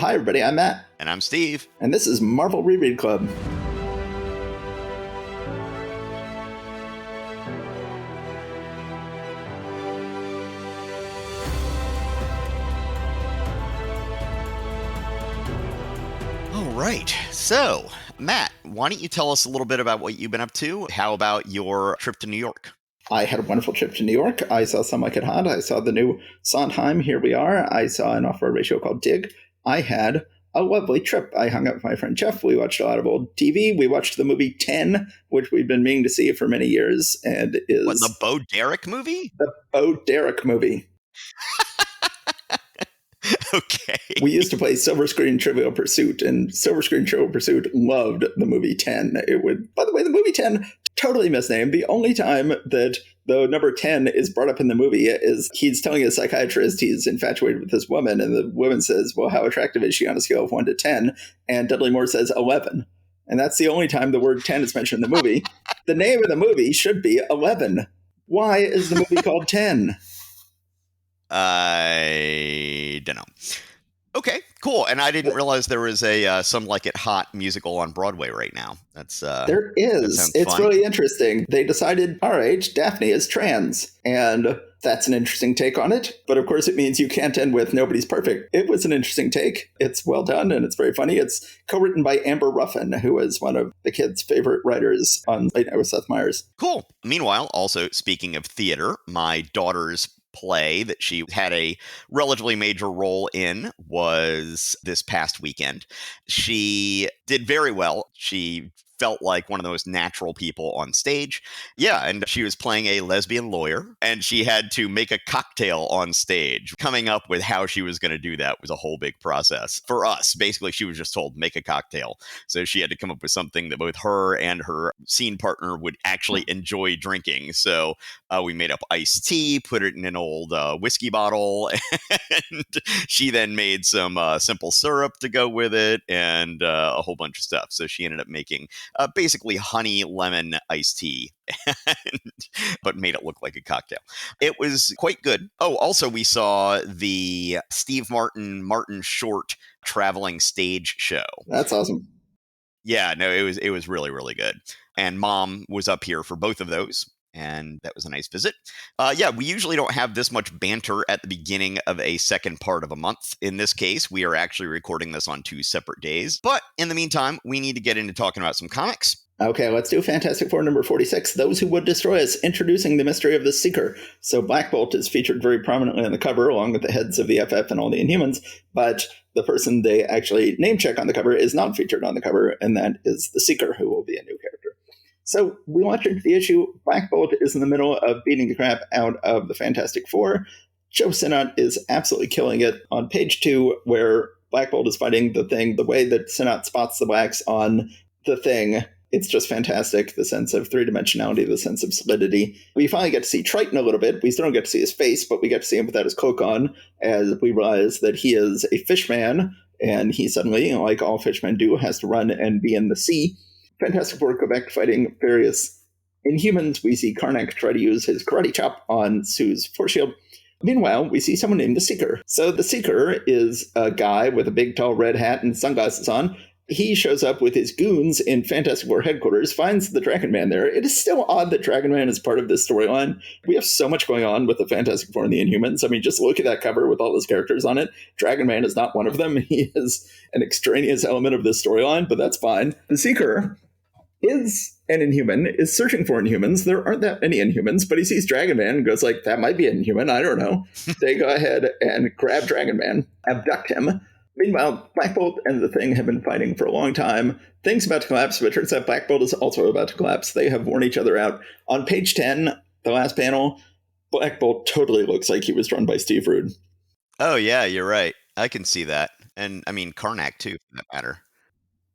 Hi, everybody. I'm Matt. And I'm Steve. And this is Marvel Reread Club. All right. So, Matt, why don't you tell us a little bit about what you've been up to? How about your trip to New York? I had a wonderful trip to New York. I saw Some Like It Hot. I saw the new Sondheim, Here We Are. I saw an off-road show called Dig. I had a lovely trip. I hung out with my friend Jeff. We watched a lot of old TV. We watched the movie 10, which we've been meaning to see for many years. And is What, the Bo Derek movie? The Bo Derek movie. Okay. We used to play Silver Screen Trivial Pursuit, and Silver Screen Trivial Pursuit loved the movie 10. By the way, the movie 10, totally misnamed. The only time that the number 10 is brought up in the movie is he's telling his psychiatrist he's infatuated with this woman, and the woman says, well, how attractive is she on a scale of 1 to 10? And Dudley Moore says 11. And that's the only time the word 10 is mentioned in the movie. The name of the movie should be 11. Why is the movie called 10? I don't know. Okay, cool. And I didn't realize there was a Some Like It Hot musical on Broadway right now. There is. It's fun. Really interesting. They decided, all right, Daphne is trans, and that's an interesting take on it. But of course, it means you can't end with nobody's perfect. It was an interesting take. It's well done, and it's very funny. It's co-written by Amber Ruffin, who is one of the kids' favorite writers on Late Night with Seth Meyers. Cool. Meanwhile, also speaking of theater, my daughter's play that she had a relatively major role in was this past weekend. She did very well. She felt like one of the most natural people on stage. Yeah, and she was playing a lesbian lawyer, and she had to make a cocktail on stage. Coming up with how she was going to do that was a whole big process. For us, basically, she was just told, make a cocktail. So she had to come up with something that both her and her scene partner would actually enjoy drinking. So we made up iced tea, put it in an old whiskey bottle, and she then made some simple syrup to go with it, and a whole bunch of stuff. So she ended up making basically honey lemon iced tea, but made it look like a cocktail. It was quite good. Oh, also we saw the Steve Martin Short traveling stage show. That's awesome. Yeah, no, it was really, really good. And Mom was up here for both of those, and that was a nice visit. Yeah, we usually don't have this much banter at the beginning of a second part of a month. In this case, we are actually recording this on 2 separate days. But in the meantime, we need to get into talking about some comics. Okay, let's do Fantastic Four number 46, Those Who Would Destroy Us, introducing the mystery of the Seeker. So Black Bolt is featured very prominently on the cover, along with the heads of the FF and all the Inhumans, but the person they actually name check on the cover is not featured on the cover, and that is the Seeker, who will be a new character. So we launch into the issue. Black Bolt is in the middle of beating the crap out of the Fantastic Four. Joe Sinnott is absolutely killing it on page 2, where Black Bolt is fighting the Thing. The way that Sinnott spots the blacks on the Thing, it's just fantastic. The sense of three-dimensionality, the sense of solidity. We finally get to see Triton a little bit. We still don't get to see his face, but we get to see him without his cloak on, as we realize that he is a fishman, and he suddenly, like all fishmen do, has to run and be in the sea. Fantastic Four go back to fighting various Inhumans. We see Karnak try to use his karate chop on Sue's force shield. Meanwhile, we see someone named the Seeker. So the Seeker is a guy with a big, tall red hat and sunglasses on. He shows up with his goons in Fantastic Four headquarters, finds the Dragon Man there. It is still odd that Dragon Man is part of this storyline. We have so much going on with the Fantastic Four and the Inhumans. I mean, just look at that cover with all those characters on it. Dragon Man is not one of them. He is an extraneous element of this storyline, but that's fine. The Seeker is an Inhuman, is searching for Inhumans. There aren't that many Inhumans, but he sees Dragon Man and goes like, that might be an Inhuman, I don't know. They go ahead and grab Dragon Man, abduct him. Meanwhile, Black Bolt and the Thing have been fighting for a long time. Thing's about to collapse, but it turns out Black Bolt is also about to collapse. They have worn each other out. On page 10, the last panel, Black Bolt totally looks like he was drawn by Steve Rude. Oh, yeah, you're right. I can see that. And, I mean, Karnak, too, for that matter.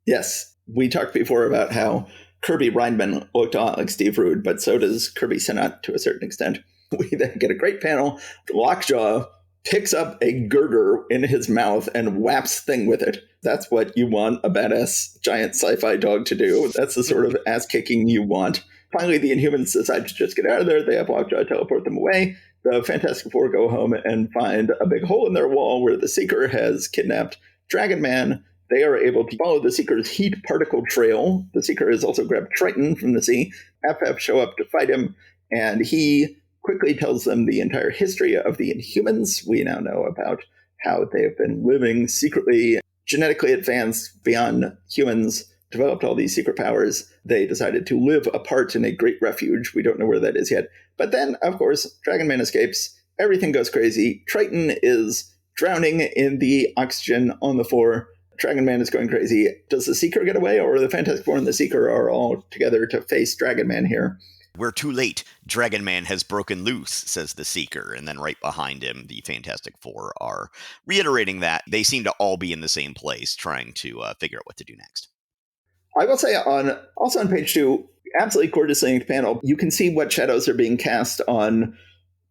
Yes. We talked before about how Kirby Reinman looked a lot like Steve Rude, but so does Kirby Sinnott to a certain extent. We then get a great panel. Lockjaw picks up a girder in his mouth and whaps Thing with it. That's what you want a badass giant sci-fi dog to do. That's the sort of ass-kicking you want. Finally, the Inhumans decide to just get out of there. They have Lockjaw teleport them away. The Fantastic Four go home and find a big hole in their wall where the Seeker has kidnapped Dragon Man, they are able to follow the Seeker's heat particle trail. The Seeker has also grabbed Triton from the sea. FF show up to fight him, and he quickly tells them the entire history of the Inhumans. We now know about how they've been living secretly, genetically advanced beyond humans, developed all these secret powers. They decided to live apart in a great refuge. We don't know where that is yet. But then, of course, Dragon Man escapes. Everything goes crazy. Triton is drowning in the oxygen on the floor. Dragon Man is going crazy. Does the Seeker get away, or the Fantastic Four and the Seeker are all together to face Dragon Man here? We're too late. Dragon Man has broken loose, says the Seeker. And then right behind him, the Fantastic Four are reiterating that. They seem to all be in the same place, trying to figure out what to do next. I will say, also on page 2, absolutely gorgeously inked panel, you can see what shadows are being cast on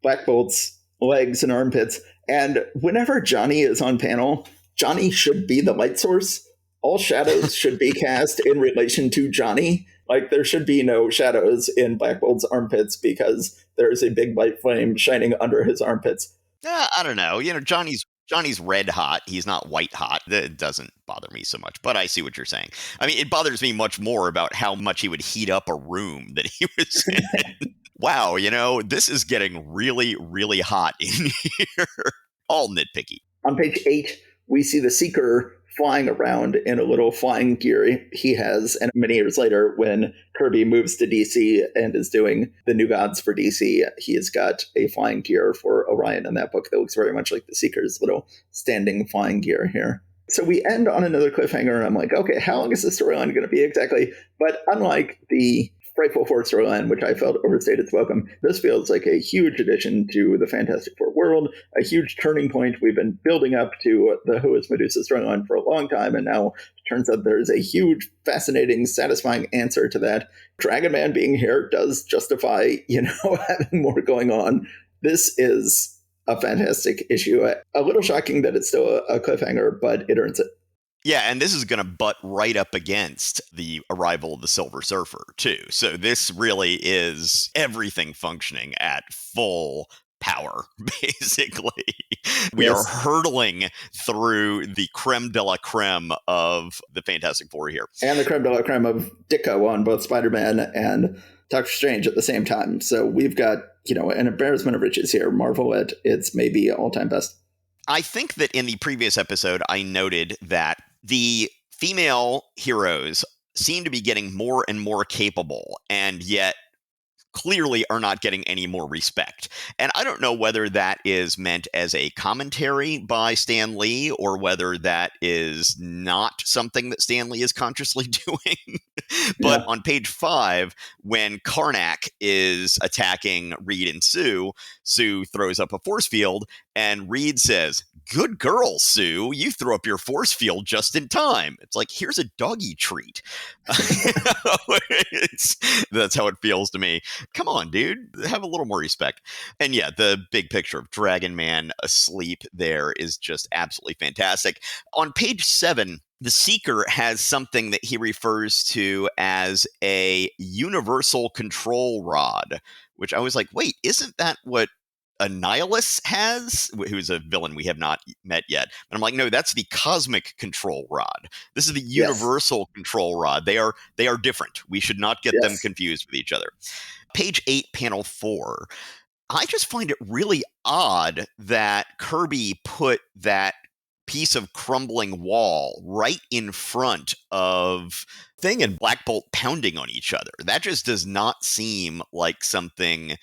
Black Bolt's legs and armpits. And whenever Johnny is on panel, Johnny should be the light source. All shadows should be cast in relation to Johnny. Like, there should be no shadows in Black Bolt's armpits because there's a big light flame shining under his armpits. I don't know. Johnny's red hot. He's not white hot. That doesn't bother me so much, but I see what you're saying. I mean, it bothers me much more about how much he would heat up a room that he was in. Wow, this is getting really, really hot in here. All nitpicky. On page 8, we see the Seeker flying around in a little flying gear he has, and many years later, when Kirby moves to DC and is doing the New Gods for DC, he has got a flying gear for Orion in that book that looks very much like the Seeker's little standing flying gear here. So we end on another cliffhanger, and I'm like, okay, how long is the storyline going to be exactly? But unlike the Frightful Four storyline, which I felt overstayed its welcome, this feels like a huge addition to the Fantastic Four world, a huge turning point. We've been building up to the Who is Medusa storyline for a long time, and now it turns out there's a huge, fascinating, satisfying answer to that. Dragon Man being here does justify, having more going on. This is a fantastic issue. A little shocking that it's still a cliffhanger, but it earns it. Yeah, and this is going to butt right up against the arrival of the Silver Surfer, too. So this really is everything functioning at full power, basically. We are hurtling through the creme de la creme of the Fantastic Four here. And the creme de la creme of Ditko on both Spider-Man and Doctor Strange at the same time. So we've got, an embarrassment of riches here. Marvel at its maybe all-time best. I think that in the previous episode, I noted that the female heroes seem to be getting more and more capable, and yet clearly are not getting any more respect. And I don't know whether that is meant as a commentary by Stan Lee or whether that is not something that Stan Lee is consciously doing. But on page 5, when Karnak is attacking Reed and Sue, Sue throws up a force field and Reed says, "Good girl, Sue. You threw up your force field just in time." It's like, here's a doggy treat. That's how it feels to me. Come on, dude. Have a little more respect. And yeah, the big picture of Dragon Man asleep there is just absolutely fantastic. On page 7, the Seeker has something that he refers to as a universal control rod, which I was like, wait, isn't that what Annihilus has, who's a villain we have not met yet? And I'm like, no, that's the cosmic control rod. This is the universal control rod. They are different. We should not get them confused with each other. Page 8, panel 4. I just find it really odd that Kirby put that piece of crumbling wall right in front of Thing and Black Bolt pounding on each other. That just does not seem like something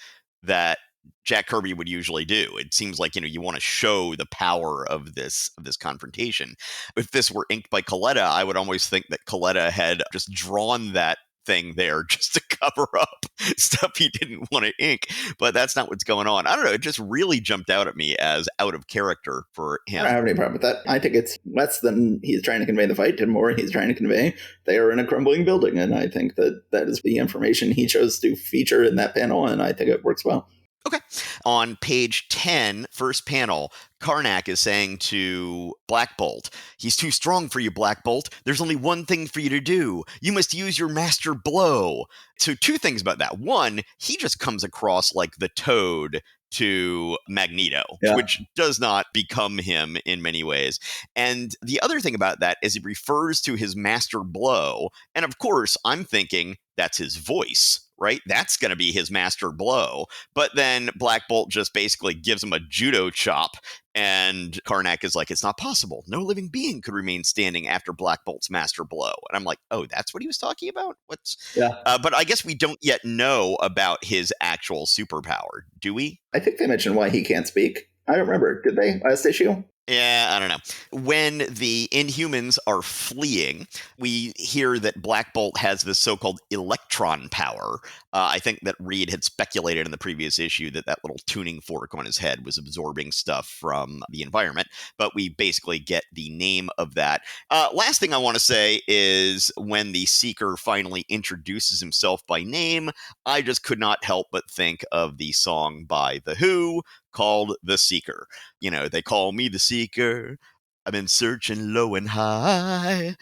that Jack Kirby would usually do. It seems like, you want to show the power of this confrontation. If this were inked by Coletta, I would almost think that Coletta had just drawn that thing there just to cover up stuff he didn't want to ink, but that's not what's going on. I don't know. It just really jumped out at me as out of character for him. I don't have any problem with that. I think it's less than he's trying to convey the fight and more he's trying to convey they are in a crumbling building. And I think that is the information he chose to feature in that panel. And I think it works well. Okay. On page 10, first panel, Karnak is saying to Black Bolt, "He's too strong for you, Black Bolt. There's only one thing for you to do. You must use your master blow." So 2 things about that. 1, he just comes across like the Toad to Magneto, Yeah. which does not become him in many ways. And the other thing about that is he refers to his master blow. And of course, I'm thinking that's his voice, right? That's going to be his master blow. But then Black Bolt just basically gives him a judo chop. And Karnak is like, it's not possible. No living being could remain standing after Black Bolt's master blow. And I'm like, oh, that's what he was talking about? Yeah. But I guess we don't yet know about his actual superpower, do we? I think they mentioned why he can't speak. I don't remember. Did they last issue? Yeah, I don't know. When the Inhumans are fleeing, we hear that Black Bolt has this so-called electron power. I think that Reed had speculated in the previous issue that that little tuning fork on his head was absorbing stuff from the environment, but we basically get the name of that. Last thing I want to say is when the Seeker finally introduces himself by name, I just could not help but think of the song by The Who called The Seeker. You know, they call me the Seeker. I've been searching low and high.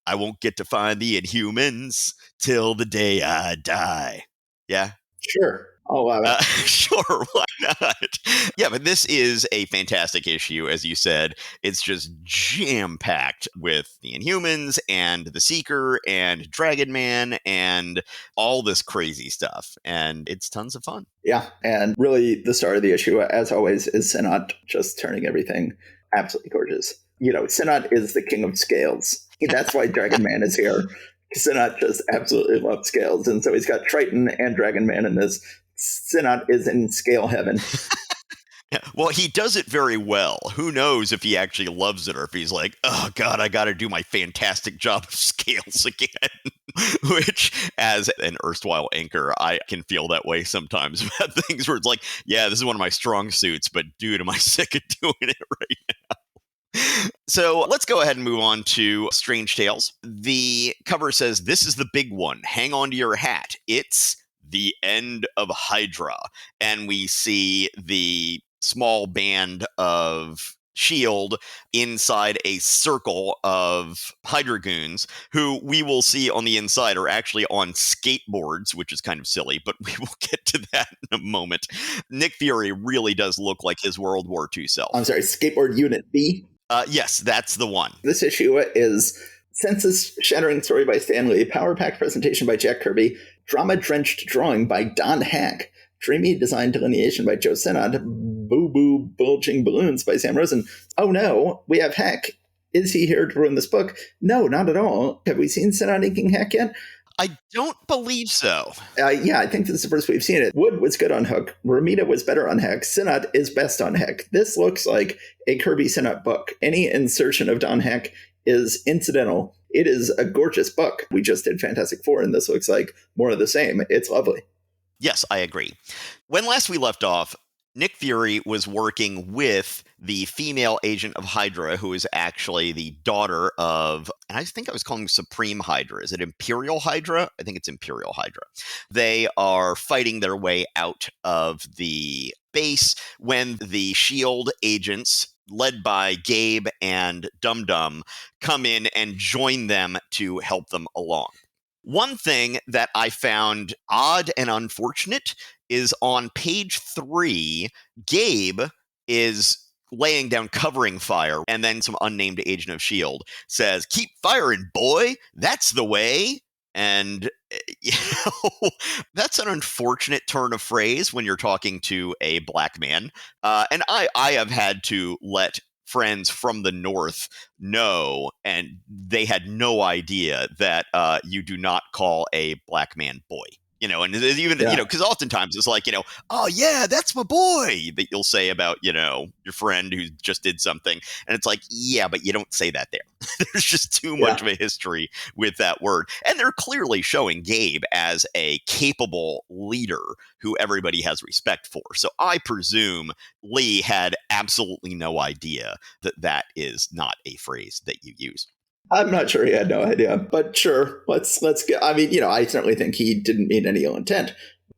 I won't get to find the Inhumans till the day I die. Yeah? Sure. I'll allow it. Sure, why not? Yeah, but this is a fantastic issue, as you said. It's just jam-packed with the Inhumans and the Seeker and Dragon Man and all this crazy stuff. And it's tons of fun. Yeah. And really, the star of the issue, as always, is Sinnot just turning everything absolutely gorgeous. You know, Sinnot is the king of scales. That's why Dragon Man is here. Sinnot just absolutely loves scales. And so he's got Triton and Dragon Man in this. Sinnot is in scale heaven. Yeah, well, he does it very well. Who knows if he actually loves it or if he's like, oh, God, I got to do my fantastic job of scales again. Which, as an erstwhile anchor, I can feel that way sometimes about things where it's like, yeah, this is one of my strong suits, but dude, am I sick of doing it right now? So let's go ahead and move on to Strange Tales. The cover says, this is the big one. Hang on to your hat. It's the end of Hydra. And we see the small band of S.H.I.E.L.D. inside a circle of Hydra goons who we will see on the inside are actually on skateboards, which is kind of silly, but we will get to that in a moment. Nick Fury really does look like his World War II self. I'm sorry, Skateboard Unit B? Yes, that's the one. This issue is senses-shattering story by Stan Lee, power-packed presentation by Jack Kirby, drama-drenched drawing by Don Hack, dreamy design delineation by Joe Sinnott, boo-boo bulging balloons by Sam Rosen. Oh no, we have Hack. Is he here to ruin this book? No, not at all. Have we seen Sinnott inking Hack yet? I don't believe so. Yeah, I think this is the first we've seen it. Wood was good on Hook. Romita was better on Heck. Sinnott is best on Heck. This looks like a Kirby Sinnott book. Any insertion of Don Heck is incidental. It is a gorgeous book. We just did Fantastic Four, and this looks like more of the same. It's lovely. Yes, I agree. When last we left off, Nick Fury was working with the female agent of Hydra, who is actually the daughter of, and I think I was calling Supreme Hydra. Is it Imperial Hydra? I think it's Imperial Hydra. They are fighting their way out of the base when the S.H.I.E.L.D. agents, led by Gabe and Dum Dum, come in and join them to help them along. One thing that I found odd and unfortunate is on page 3, Gabe is laying down covering fire, and then some unnamed agent of S.H.I.E.L.D. says, "Keep firing, boy. That's the way." And, you know, that's an unfortunate turn of phrase when you're talking to a black man. And I have had to let friends from the North know, and they had no idea that you do not call a black man boy. You know, and even, you know, because oftentimes it's like, you know, oh, yeah, that's my boy that you'll say about, you know, your friend who just did something. And it's like, yeah, but you don't say that there. There's just too much of a history with that word. And they're clearly showing Gabe as a capable leader who everybody has respect for. So I presume Lee had absolutely no idea that that is not a phrase that you use. I'm not sure he had no idea, but sure, let's get. I mean, you know, I certainly think he didn't mean any ill intent,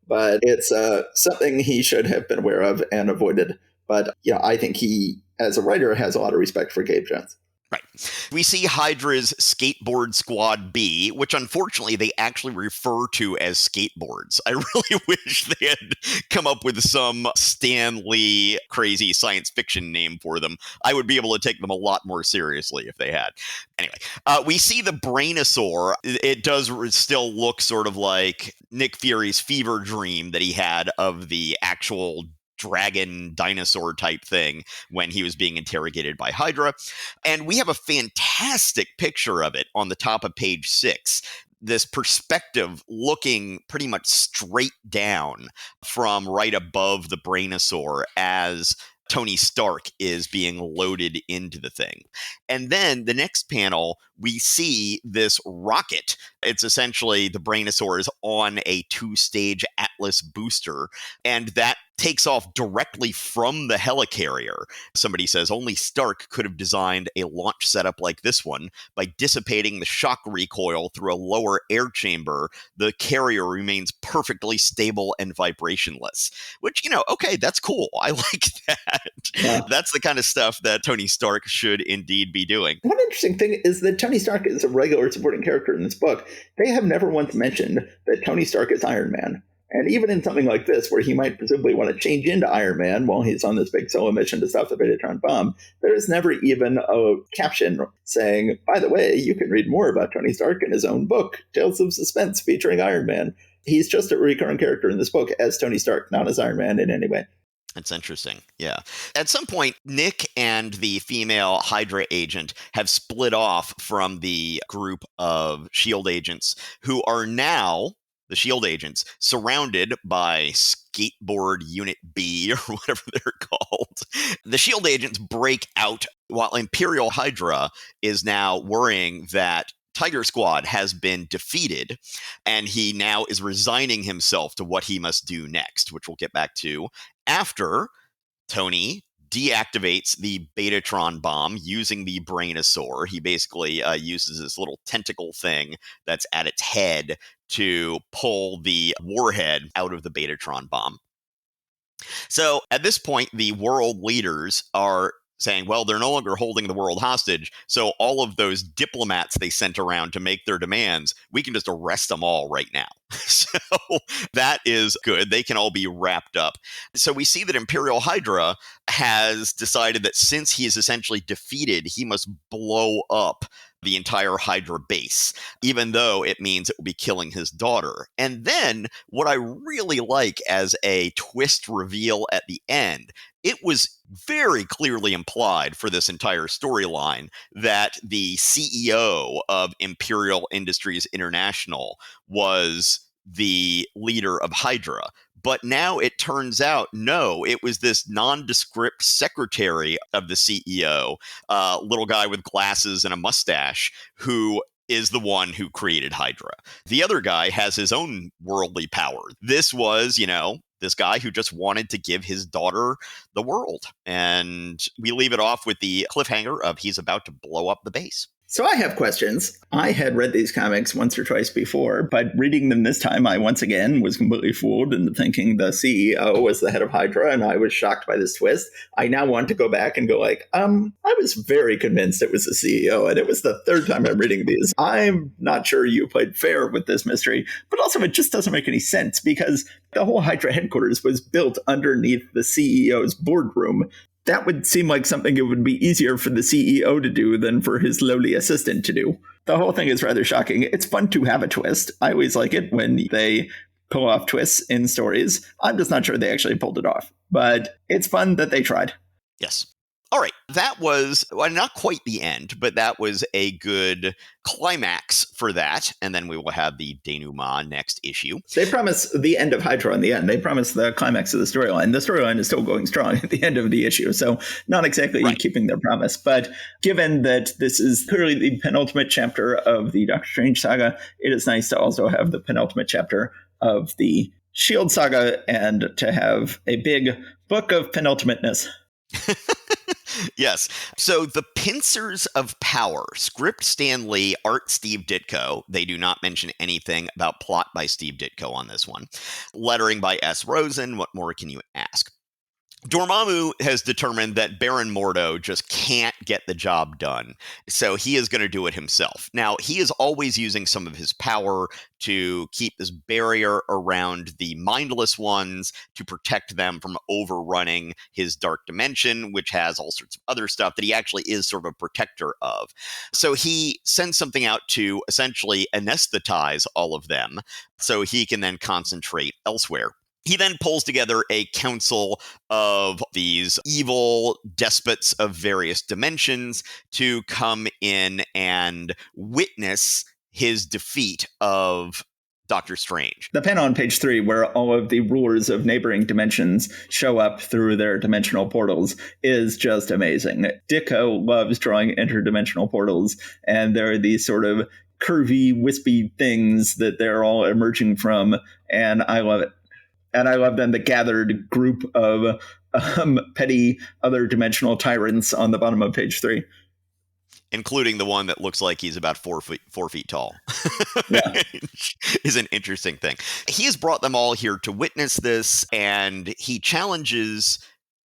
but it's something he should have been aware of and avoided. But yeah, I think he, as a writer, has a lot of respect for Gabe Jones. Right. We see Hydra's Skateboard Squad B, which unfortunately they actually refer to as skateboards. I really wish they had come up with some Stan Lee crazy science fiction name for them. I would be able to take them a lot more seriously if they had. Anyway, we see the Brainosaur. It does still look sort of like Nick Fury's fever dream that he had of the actual dragon dinosaur type thing when he was being interrogated by Hydra. And we have a fantastic picture of it on the top of page 6. This perspective looking pretty much straight down from right above the Brainosaur as Tony Stark is being loaded into the thing. And then the next panel, we see this rocket. It's essentially the Brainosaur is on a 2-stage Atlas booster, and that takes off directly from the helicarrier. Somebody says only Stark could have designed a launch setup like this one. By dissipating the shock recoil through a lower air chamber, the carrier remains perfectly stable and vibrationless. Which, okay, that's cool. I like that. Yeah. That's the kind of stuff that Tony Stark should indeed be doing. One interesting thing is that Tony Stark is a regular supporting character in this book. They have never once mentioned that Tony Stark is Iron Man. And even in something like this, where he might presumably want to change into Iron Man while he's on this big solo mission to stop the Betatron bomb, there is never even a caption saying, by the way, you can read more about Tony Stark in his own book, Tales of Suspense, featuring Iron Man. He's just a recurring character in this book as Tony Stark, not as Iron Man in any way. That's interesting. Yeah. At some point, Nick and the female Hydra agent have split off from the group of S.H.I.E.L.D. agents who are now, the S.H.I.E.L.D. agents, surrounded by Skateboard Unit B or whatever they're called. The S.H.I.E.L.D. agents break out while Imperial Hydra is now worrying that Tiger Squad has been defeated, and he now is resigning himself to what he must do next, which we'll get back to after Tony deactivates the Betatron bomb using the Brainosaur. He basically uses this little tentacle thing that's at its head to pull the warhead out of the Betatron bomb. So at this point, the world leaders are saying, well, they're no longer holding the world hostage, so all of those diplomats they sent around to make their demands, we can just arrest them all right now. So that is good. They can all be wrapped up. So we see that Imperial Hydra has decided that since he is essentially defeated, he must blow up the entire Hydra base, even though it means it will be killing his daughter. And then what I really like as a twist reveal at the end, it was very clearly implied for this entire storyline that the CEO of Imperial Industries International was the leader of Hydra. But now it turns out, no, it was this nondescript secretary of the CEO, little guy with glasses and a mustache, who is the one who created Hydra. The other guy has his own worldly power. This was, this guy who just wanted to give his daughter the world. And we leave it off with the cliffhanger of he's about to blow up the base. So I have questions. I had read these comics once or twice before, but reading them this time, I once again was completely fooled into thinking the CEO was the head of Hydra, and I was shocked by this twist. I now want to go back and go like, I was very convinced it was the CEO, and it was the third time I'm reading these. I'm not sure you played fair with this mystery, but also it just doesn't make any sense because the whole Hydra headquarters was built underneath the CEO's boardroom. That would seem like something it would be easier for the CEO to do than for his lowly assistant to do. The whole thing is rather shocking. It's fun to have a twist. I always like it when they pull off twists in stories. I'm just not sure they actually pulled it off. But it's fun that they tried. Yes. All right, that was, well, not quite the end, but that was a good climax for that. And then we will have the denouement next issue. They promise the end of Hydra in the end. They promise the climax of the storyline. The storyline is still going strong at the end of the issue. So not exactly keeping their promise. But given that this is clearly the penultimate chapter of the Doctor Strange saga, it is nice to also have the penultimate chapter of the S.H.I.E.L.D. saga and to have a big book of penultimateness. Yes. So the Pincers of Power, script Stan Lee, art Steve Ditko. They do not mention anything about plot by Steve Ditko on this one. Lettering by S. Rosen. What more can you ask? Dormammu has determined that Baron Mordo just can't get the job done, so he is going to do it himself. Now, he is always using some of his power to keep this barrier around the mindless ones to protect them from overrunning his dark dimension, which has all sorts of other stuff that he actually is sort of a protector of. So he sends something out to essentially anesthetize all of them so he can then concentrate elsewhere. He then pulls together a council of these evil despots of various dimensions to come in and witness his defeat of Doctor Strange. The panel on page 3, where all of the rulers of neighboring dimensions show up through their dimensional portals, is just amazing. Ditko loves drawing interdimensional portals, and there are these sort of curvy, wispy things that they're all emerging from, and I love it. And I love then the gathered group of petty other dimensional tyrants on the bottom of page 3. Including the one that looks like he's about 4 feet tall. Yeah. Is an interesting thing. He has brought them all here to witness this, and he challenges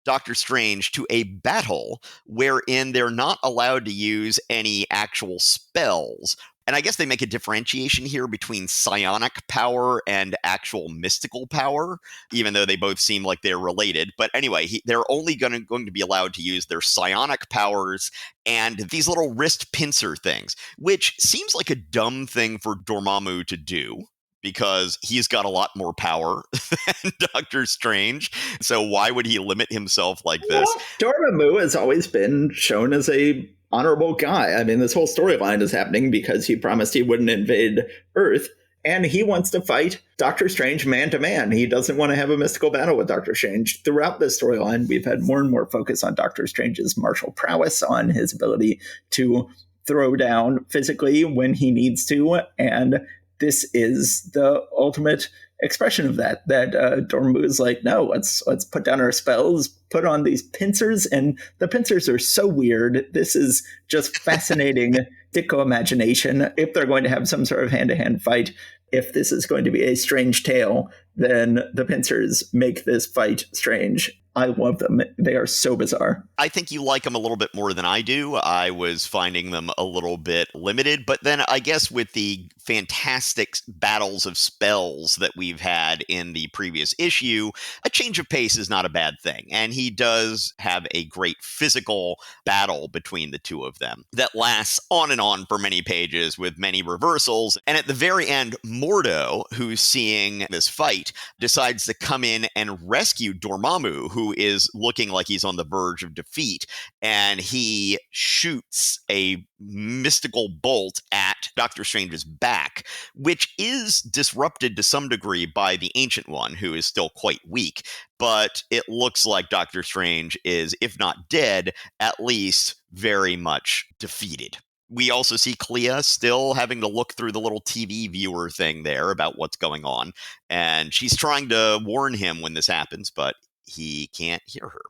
Doctor Strange to a battle wherein they're not allowed to use any actual spells. And I guess they make a differentiation here between psionic power and actual mystical power, even though they both seem like they're related. But anyway, they're only going to be allowed to use their psionic powers and these little wrist pincer things, which seems like a dumb thing for Dormammu to do, because he's got a lot more power than Doctor Strange. So why would he limit himself like this? Well, Dormammu has always been shown as a honorable guy. I mean, this whole storyline is happening because he promised he wouldn't invade Earth, and he wants to fight Doctor Strange man to man. He doesn't want to have a mystical battle with Doctor Strange. Throughout this storyline, we've had more and more focus on Doctor Strange's martial prowess, on his ability to throw down physically when he needs to, and this is the ultimate expression of that. Dormammu is like, no, let's put down our spells, put on these pincers, and the pincers are so weird. This is just fascinating Ditko imagination. If they're going to have some sort of hand-to-hand fight, if this is going to be a strange tale, then the pincers make this fight strange. I love them. They are so bizarre. I think you like them a little bit more than I do. I was finding them a little bit limited, but then I guess with the fantastic battles of spells that we've had in the previous issue, a change of pace is not a bad thing. And he does have a great physical battle between the two of them that lasts on and on for many pages with many reversals. And at the very end, Mordo, who's seeing this fight, decides to come in and rescue Dormammu, who is looking like he's on the verge of defeat, and he shoots a mystical bolt at Doctor Strange's back, which is disrupted to some degree by the Ancient One, who is still quite weak. But it looks like Doctor Strange is, if not dead, at least very much defeated. We also see Clea still having to look through the little TV viewer thing there about what's going on, and she's trying to warn him when this happens, but he can't hear her.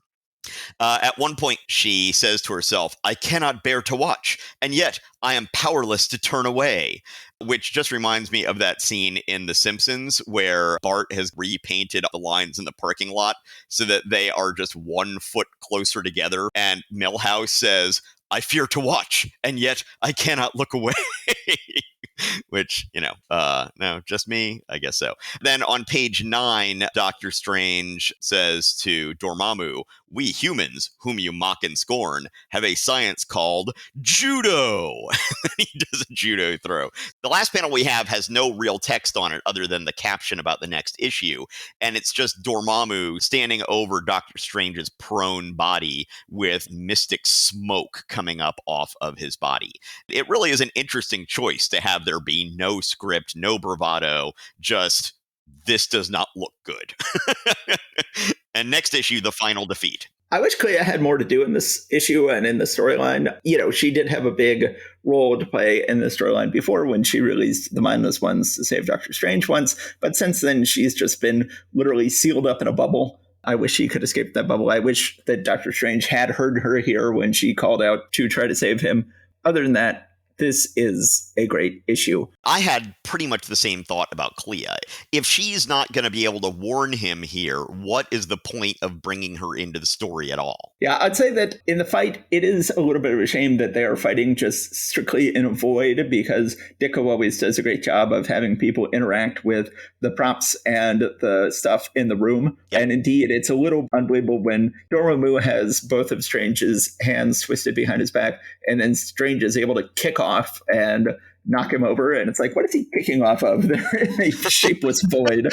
At one point, she says to herself, "I cannot bear to watch, and yet I am powerless to turn away," which just reminds me of that scene in The Simpsons where Bart has repainted the lines in the parking lot so that they are just 1 foot closer together, and Milhouse says, "I fear to watch, and yet I cannot look away." Which, no, just me? I guess so. Then on page 9, Doctor Strange says to Dormammu, "We humans, whom you mock and scorn, have a science called judo." He does a judo throw. The last panel we have has no real text on it other than the caption about the next issue. And it's just Dormammu standing over Doctor Strange's prone body with mystic smoke coming up off of his body. It really is an interesting choice to have there be no script, no bravado, just this does not look good. And next issue, the final defeat. I wish Clea had more to do in this issue and in the storyline. She did have a big role to play in the storyline before when she released the Mindless Ones to save Doctor Strange once. But since then, she's just been literally sealed up in a bubble. I wish she could escape that bubble. I wish that Doctor Strange had heard her here when she called out to try to save him. Other than that, This is a great issue. I had pretty much the same thought about Clea. If she's not going to be able to warn him here, what is the point of bringing her into the story at all? Yeah, I'd say that in the fight, it is a little bit of a shame that they are fighting just strictly in a void, because Ditko always does a great job of having people interact with the props and the stuff in the room. Yep. And indeed, it's a little unbelievable when Dormammu has both of Strange's hands twisted behind his back, and then Strange is able to kick off and knock him over, and it's like, what is he kicking off of? They're in a shapeless void.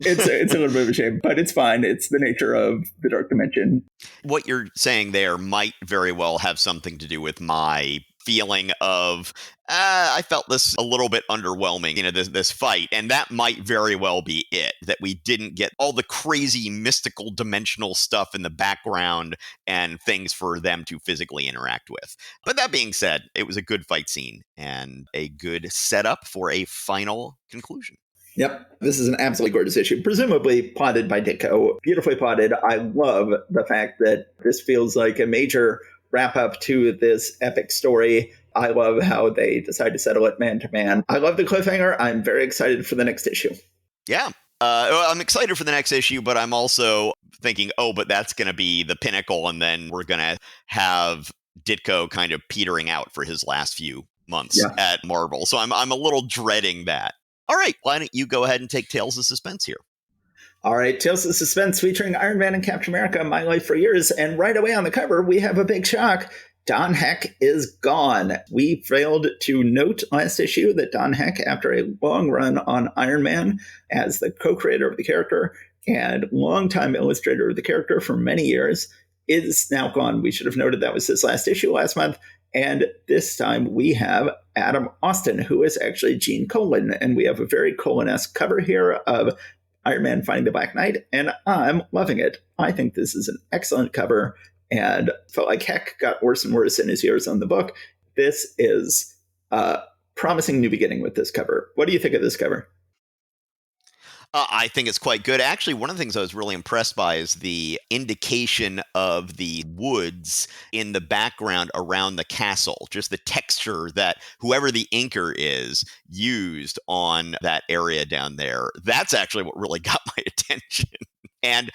It's a little bit of a shame, but it's fine. It's the nature of the Dark Dimension. What you're saying there might very well have something to do with my feeling of I felt this a little bit underwhelming, this fight, and that might very well be it, that we didn't get all the crazy mystical dimensional stuff in the background and things for them to physically interact with. But that being said, it was a good fight scene and a good setup for a final conclusion. Yep, this is an absolutely gorgeous issue, presumably plotted by Ditko, beautifully plotted. I love the fact that this feels like a major wrap up to this epic story. I love how they decide to settle it man to man. I love the cliffhanger. I'm very excited for the next issue. Yeah. I'm excited for the next issue, but I'm also thinking, but that's going to be the pinnacle, and then we're going to have Ditko kind of petering out for his last few months at Marvel. So I'm a little dreading that. All right, why don't you go ahead and take Tales of Suspense here? All right, Tales of Suspense featuring Iron Man and Captain America, My Life for Years. And right away on the cover, we have a big shock. Don Heck is gone. We failed to note last issue that Don Heck, after a long run on Iron Man as the co-creator of the character and longtime illustrator of the character for many years, is now gone. We should have noted that was his last issue last month. And this time we have Adam Austin, who is actually Gene Colan. And we have a very Colan-esque cover here of Iron Man fighting the Black Knight, and I'm loving it. I think this is an excellent cover, and felt like Heck got worse and worse in his years on the book. This is a promising new beginning with this cover. What do you think of this cover? I think it's quite good. Actually, one of the things I was really impressed by is the indication of the woods in the background around the castle, just the texture that whoever the inker is used on that area down there. That's actually what really got my attention. And,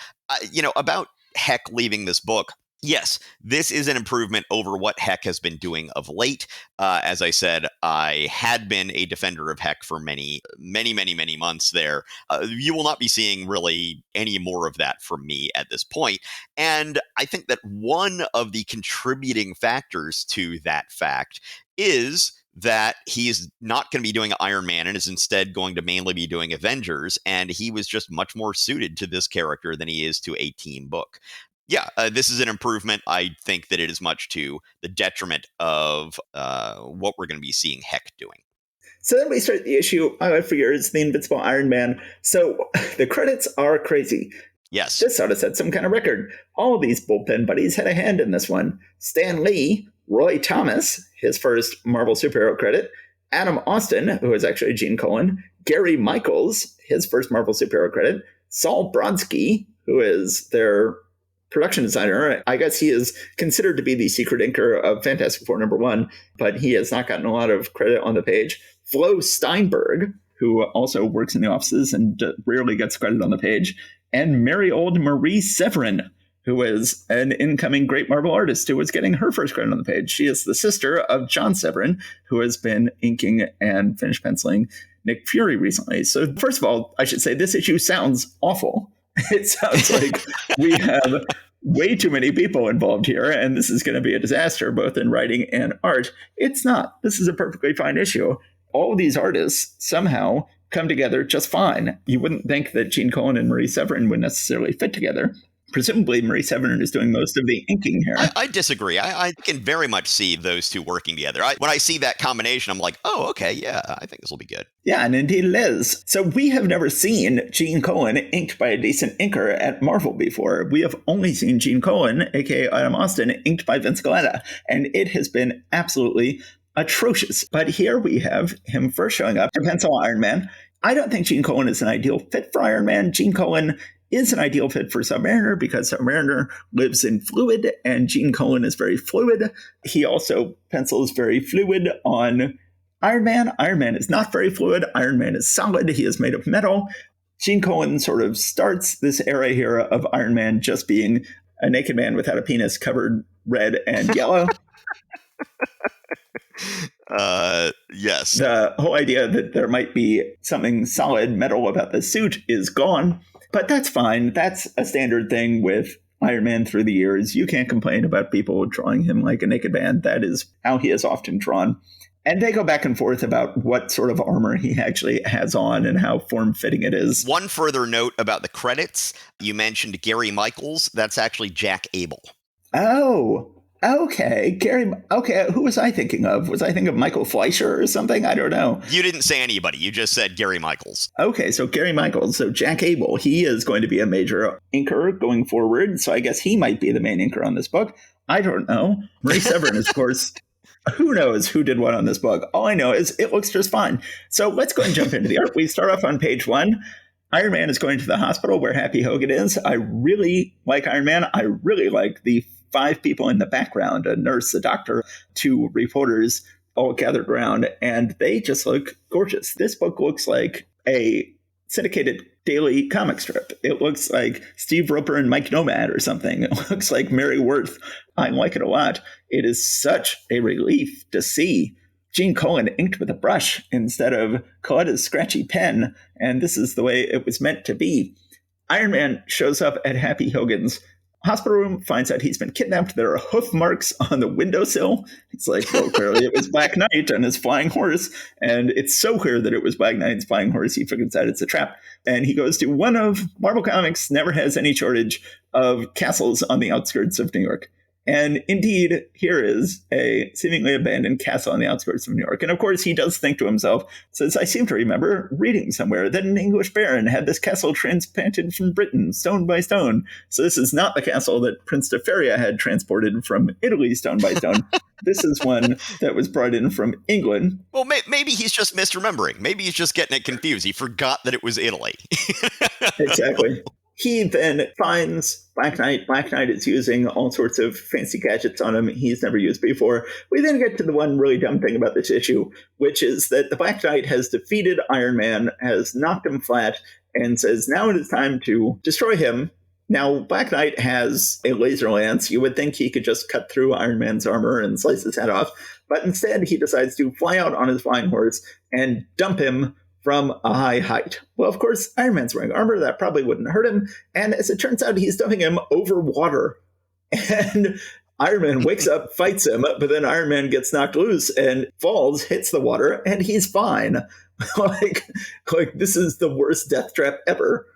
about Heck leaving this book, yes, this is an improvement over what Heck has been doing of late. As I said, I had been a defender of Heck for many, many, many, many months there. You will not be seeing really any more of that from me at this point. And I think that one of the contributing factors to that fact is that he's not going to be doing Iron Man and is instead going to mainly be doing Avengers. And he was just much more suited to this character than he is to a team book. Yeah, this is an improvement. I think that it is much to the detriment of what we're going to be seeing Heck doing. So then we start the issue, My Life for Years, The Invincible Iron Man. So the credits are crazy. Yes. This sort of set some kind of record. All of these bullpen buddies had a hand in this one. Stan Lee, Roy Thomas, his first Marvel superhero credit, Adam Austin, who is actually Gene Colan, Gary Michaels, his first Marvel superhero credit, Saul Brodsky, who is their production designer. I guess he is considered to be the secret inker of Fantastic Four #1, but he has not gotten a lot of credit on the page. Flo Steinberg, who also works in the offices and rarely gets credit on the page, and merry old Marie Severin, who is an incoming great Marvel artist who is getting her first credit on the page. She is the sister of John Severin, who has been inking and finished penciling Nick Fury recently. So first of all, I should say this issue sounds awful. It sounds like we have way too many people involved here, and this is going to be a disaster, both in writing and art. It's not. This is a perfectly fine issue. All of these artists somehow come together just fine. You wouldn't think that Gene Colan and Marie Severin would necessarily fit together. Presumably, Marie Severin is doing most of the inking here. I disagree. I can very much see those two working together. When I see that combination, I'm like, oh, okay, yeah, I think this will be good. Yeah, and indeed it is. So we have never seen Gene Colan inked by a decent inker at Marvel before. We have only seen Gene Colan, a.k.a. Adam Austin, inked by Vince Galletta, and it has been absolutely atrocious. But here we have him first showing up to pencil Iron Man. I don't think Gene Colan is an ideal fit for Iron Man. Gene Colan is an ideal fit for Submariner because Submariner lives in fluid and Gene Colan is very fluid. He also pencils very fluid on Iron Man. Iron Man is not very fluid. Iron Man is solid. He is made of metal. Gene Colan sort of starts this era here of Iron Man just being a naked man without a penis covered red and yellow. Yes. The whole idea that there might be something solid metal about the suit is gone, but that's fine. That's a standard thing with Iron Man through the years. You can't complain about people drawing him like a naked man. That is how he is often drawn. And they go back and forth about what sort of armor he actually has on and how form-fitting it is. One further note about the credits. You mentioned Gary Michaels. That's actually Jack Abel. Oh, okay. Okay, who was I thinking of? Was I thinking of Michael Fleischer or something? I don't know. You didn't say anybody. You just said Gary Michaels. Okay, so Gary Michaels. So Jack Abel, he is going to be a major inker going forward. So I guess he might be the main inker on this book. I don't know. Marie Severin is, of course... Who knows who did what on this book? All I know is it looks just fine. So let's go and jump into the art. We start off on page 1. Iron Man is going to the hospital where Happy Hogan is. I really like Iron Man. I really like the 5 people in the background, a nurse, a doctor, 2 reporters all gathered around, and they just look gorgeous. This book looks like a syndicated daily comic strip. It looks like Steve Roper and Mike Nomad or something. It looks like Mary Worth. I like it a lot. It is such a relief to see Gene Colan inked with a brush instead of Coletta's scratchy pen, and this is the way it was meant to be. Iron Man shows up at Happy Hogan's hospital room, finds out he's been kidnapped. There are hoof marks on the windowsill. It's like, well, clearly it was Black Knight and his flying horse. And it's so clear that it was Black Knight's flying horse, he figures out it's a trap. And he goes to one of Marvel Comics, never has any shortage of castles on the outskirts of New York. And indeed, here is a seemingly abandoned castle on the outskirts of New York. And of course, he does think to himself, says, I seem to remember reading somewhere that an English baron had this castle transplanted from Britain, stone by stone. So this is not the castle that Prince de Feria had transported from Italy, stone by stone. This is one that was brought in from England. Well, maybe he's just misremembering. Maybe he's just getting it confused. He forgot that it was Italy. Exactly. He then finds Black Knight. Black Knight is using all sorts of fancy gadgets on him he's never used before. We then get to the one really dumb thing about this issue, which is that the Black Knight has defeated Iron Man, has knocked him flat, and says, now it is time to destroy him. Now, Black Knight has a laser lance. You would think he could just cut through Iron Man's armor and slice his head off. But instead, he decides to fly out on his flying horse and dump him from a high height. Well, of course, Iron Man's wearing armor. That probably wouldn't hurt him. And as it turns out, he's dumping him over water. And Iron Man wakes up, fights him, but then Iron Man gets knocked loose and falls, hits the water, and he's fine. like this is the worst death trap ever.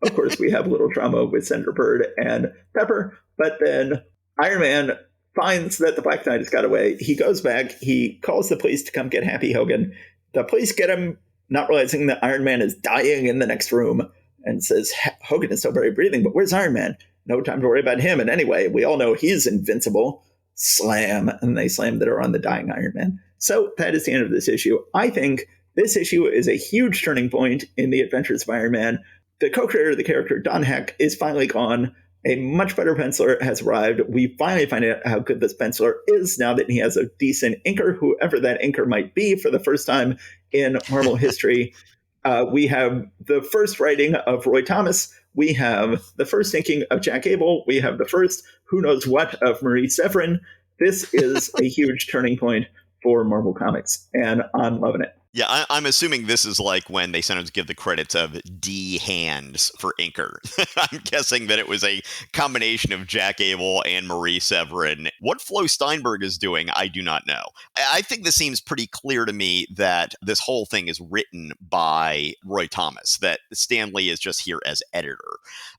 Of course, we have a little drama with Senator Byrd and Pepper, but then Iron Man finds that the Black Knight has got away. He goes back. He calls the police to come get Happy Hogan. The police get him, not realizing that Iron Man is dying in the next room, and says, Hogan is still barely breathing, but where's Iron Man? No time to worry about him. And anyway, we all know he's invincible. Slam. And they slam the door on the dying Iron Man. So that is the end of this issue. I think this issue is a huge turning point in the adventures of Iron Man. The co-creator of the character, Don Heck, is finally gone. A much better penciler has arrived. We finally find out how good this penciler is now that he has a decent inker, whoever that inker might be, for the first time in Marvel history. We have the first writing of Roy Thomas. We have the first inking of Jack Abel. We have the first who knows what of Marie Severin. This is a huge turning point for Marvel Comics, and I'm loving it. Yeah, I'm assuming this is like when they sometimes give the credits of D. Hands for inker. I'm guessing that it was a combination of Jack Abel and Marie Severin. What Flo Steinberg is doing, I do not know. I think this seems pretty clear to me that this whole thing is written by Roy Thomas, that Stan Lee is just here as editor.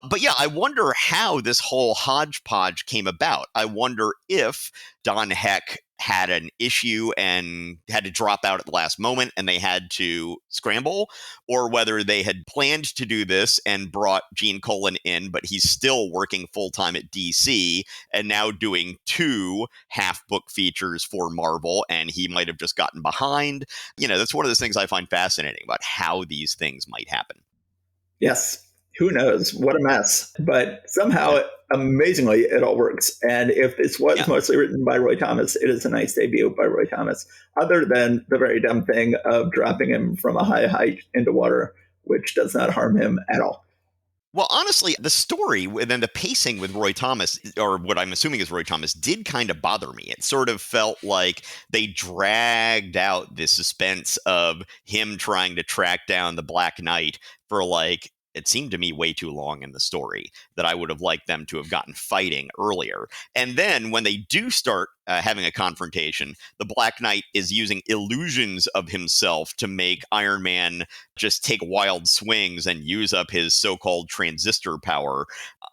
But yeah, I wonder how this whole hodgepodge came about. I wonder if Don Heck had an issue and had to drop out at the last moment and they had to scramble, or whether they had planned to do this and brought Gene Colan in, but he's still working full-time at DC and now doing 2 half-book features for Marvel, and he might have just gotten behind. You know, that's one of those things I find fascinating about how these things might happen. Yes. Who knows? What a mess. But somehow, Yeah. amazingly, it all works. And if this was Yeah. mostly written by Roy Thomas, it is a nice debut by Roy Thomas, other than the very dumb thing of dropping him from a high height into water, which does not harm him at all. Well, honestly, the story and then the pacing with Roy Thomas, or what I'm assuming is Roy Thomas, did kind of bother me. It sort of felt like they dragged out the suspense of him trying to track down the Black Knight for like, it seemed to me way too long in the story, that I would have liked them to have gotten fighting earlier. And then when they do start having a confrontation, the Black Knight is using illusions of himself to make Iron Man just take wild swings and use up his so-called transistor power.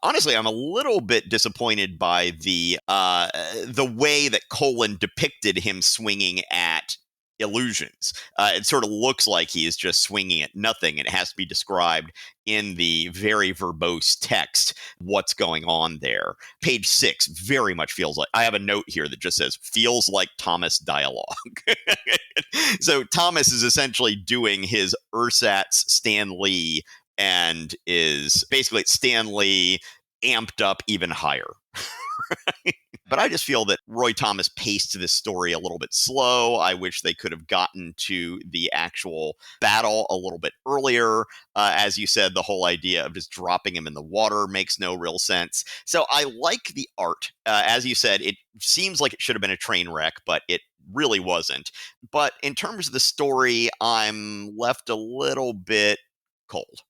Honestly, I'm a little bit disappointed by the way that Colin depicted him swinging at illusions. It sort of looks like he is just swinging at nothing. It has to be described in the very verbose text what's going on there. Page 6 very much feels like, I have a note here that just says, feels like Thomas dialogue. So Thomas is essentially doing his ersatz Stan Lee, and is basically Stan Lee amped up even higher. But I just feel that Roy Thomas paced this story a little bit slow. I wish they could have gotten to the actual battle a little bit earlier. As you said, the whole idea of just dropping him in the water makes no real sense. So I like the art. As you said, it seems like it should have been a train wreck, but it really wasn't. But in terms of the story, I'm left a little bit cold.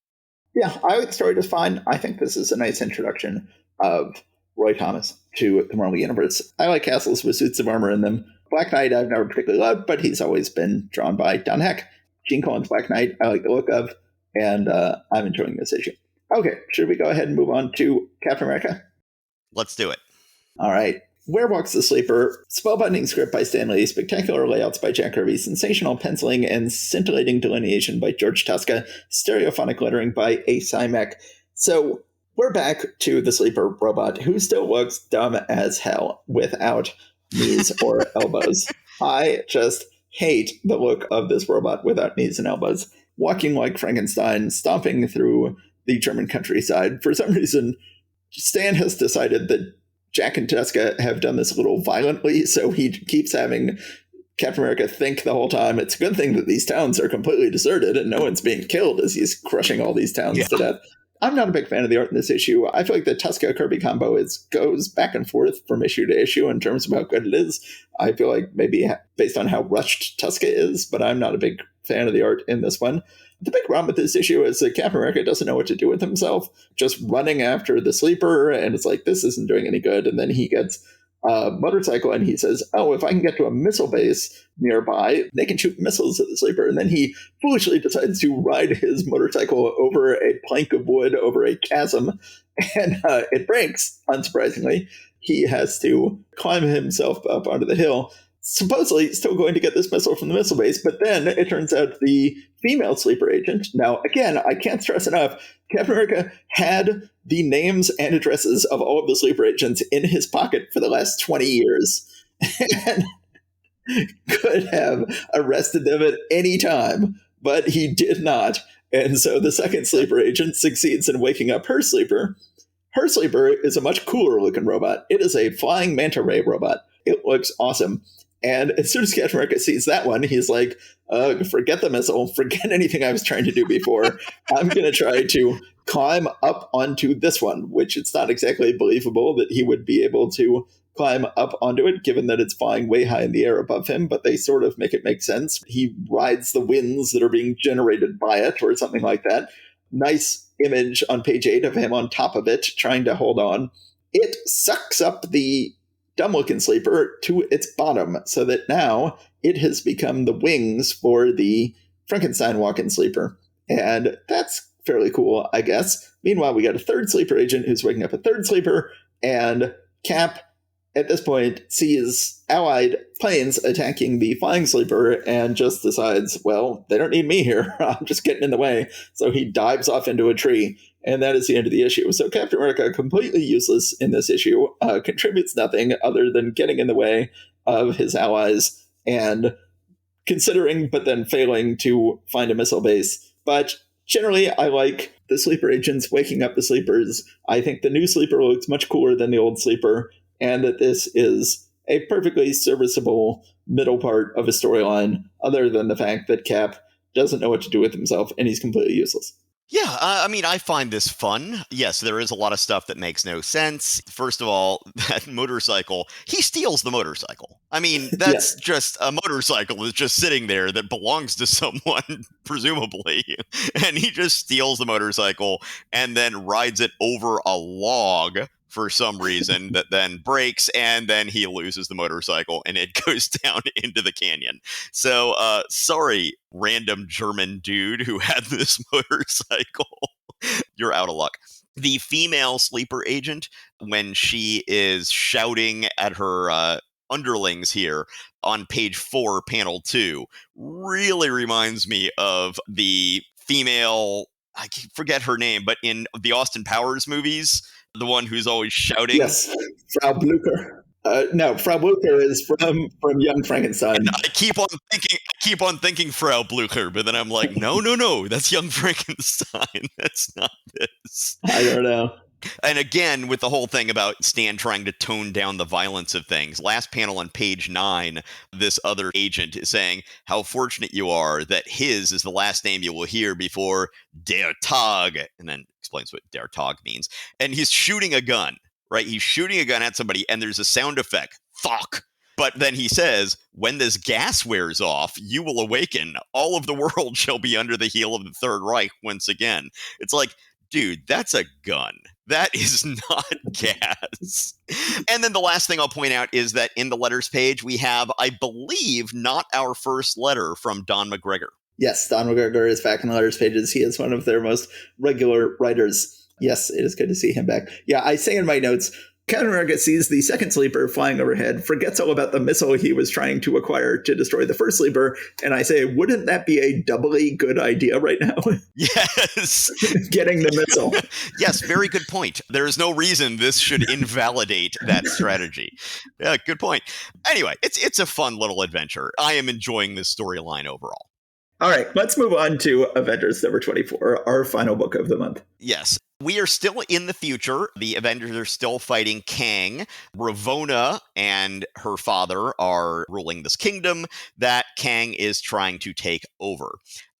Yeah, I think the story is fine. I think this is a nice introduction of Roy Thomas to the Marvel Universe. I like castles with suits of armor in them. Black Knight I've never particularly loved, but he's always been drawn by Don Heck. Gene Colan's Black Knight I like the look of, and I'm enjoying this issue. Okay, should we go ahead and move on to Captain America? Let's do it. All right. Where Walks the Sleeper? Spellbinding script by Stan Lee, spectacular layouts by Jack Kirby, sensational penciling and scintillating delineation by George Tosca, stereophonic lettering by A. Simek. So we're back to the sleeper robot, who still looks dumb as hell without knees or elbows. I just hate the look of this robot without knees and elbows. Walking like Frankenstein, stomping through the German countryside. For some reason, Stan has decided that Jack and Jessica have done this a little violently, so he keeps having Captain America think the whole time it's a good thing that these towns are completely deserted and no one's being killed as he's crushing all these towns to death. I'm not a big fan of the art in this issue. I feel like the Tosca-Kirby combo goes back and forth from issue to issue in terms of how good it is. I feel like maybe based on how rushed Tosca is, but I'm not a big fan of the art in this one. The big problem with this issue is that Captain America doesn't know what to do with himself, just running after the sleeper, and it's like, this isn't doing any good. And then he gets a motorcycle, and he says, oh, if I can get to a missile base nearby, they can shoot missiles at the sleeper. And then he foolishly decides to ride his motorcycle over a plank of wood, over a chasm, and it breaks, unsurprisingly. He has to climb himself up onto the hill, supposedly still going to get this missile from the missile base, but then it turns out the female sleeper agent. Now, again, I can't stress enough, Captain America had the names and addresses of all of the sleeper agents in his pocket for the last 20 years and could have arrested them at any time, but he did not. And so the second sleeper agent succeeds in waking up her sleeper. Her sleeper is a much cooler looking robot. It is a flying manta ray robot. It looks awesome. And as soon as Captain America sees that one, he's like, forget the missile, forget anything I was trying to do before. I'm going to try to climb up onto this one, which it's not exactly believable that he would be able to climb up onto it, given that it's flying way high in the air above him, but they sort of make it make sense. He rides the winds that are being generated by it or something like that. Nice image on page 8 of him on top of it, trying to hold on. It sucks up the dumb-looking sleeper to its bottom, so that now it has become the wings for the Frankenstein walking sleeper. And that's fairly cool, I guess. Meanwhile, we got a third sleeper agent who's waking up a third sleeper, and Cap, at this point, sees allied planes attacking the flying sleeper and just decides, well, they don't need me here. I'm just getting in the way. So he dives off into a tree. And that is the end of the issue. So Captain America, completely useless in this issue, contributes nothing other than getting in the way of his allies and considering, but then failing to find a missile base. But Generally, I like the sleeper agents waking up the sleepers. I think the new sleeper looks much cooler than the old sleeper, and that this is a perfectly serviceable middle part of a storyline, other than the fact that Cap doesn't know what to do with himself and he's completely useless. Yeah, I mean, I find this fun. Yes, there is a lot of stuff that makes no sense. First of all, that motorcycle, he steals the motorcycle. I mean, that's Yes. just a motorcycle that's just sitting there that belongs to someone, presumably. And he just steals the motorcycle and then rides it over a log for some reason that then breaks, and then he loses the motorcycle and it goes down into the canyon. So, sorry, random German dude who had this motorcycle. You're out of luck. The female sleeper agent, when she is shouting at her underlings here on page 4, panel 2, really reminds me of the female, I forget her name, but in the Austin Powers movies, the one who's always shouting. Yes, Frau Blucher. No, Frau Blucher is from Young Frankenstein. And I keep on thinking Frau Blucher, but then I'm like, no, that's Young Frankenstein. That's not this. I don't know. And again, with the whole thing about Stan trying to tone down the violence of things, last panel on page 9, this other agent is saying how fortunate you are that his is the last name you will hear before Der Tag, and then explains what Der Tag means. And he's shooting a gun, right? He's shooting a gun at somebody, and there's a sound effect, fuck. But then he says, when this gas wears off, you will awaken. All of the world shall be under the heel of the Third Reich once again. It's like, dude, that's a gun. That is not gas. And then the last thing I'll point out is that in the letters page, we have, I believe, not our first letter from Don McGregor. Yes, Don McGregor is back in the letters pages. He is one of their most regular writers. Yes, it is good to see him back. Yeah, I say in my notes, Captain America sees the second sleeper flying overhead, forgets all about the missile he was trying to acquire to destroy the first sleeper, and I say, wouldn't that be a doubly good idea right now? Yes. Getting the missile. Yes, very good point. There is no reason this should invalidate that strategy. Yeah, good point. Anyway, it's a fun little adventure. I am enjoying this storyline overall. All right, let's move on to Avengers number 24, our final book of the month. Yes. We are still in the future. The Avengers are still fighting Kang. Ravonna and her father are ruling this kingdom that Kang is trying to take over.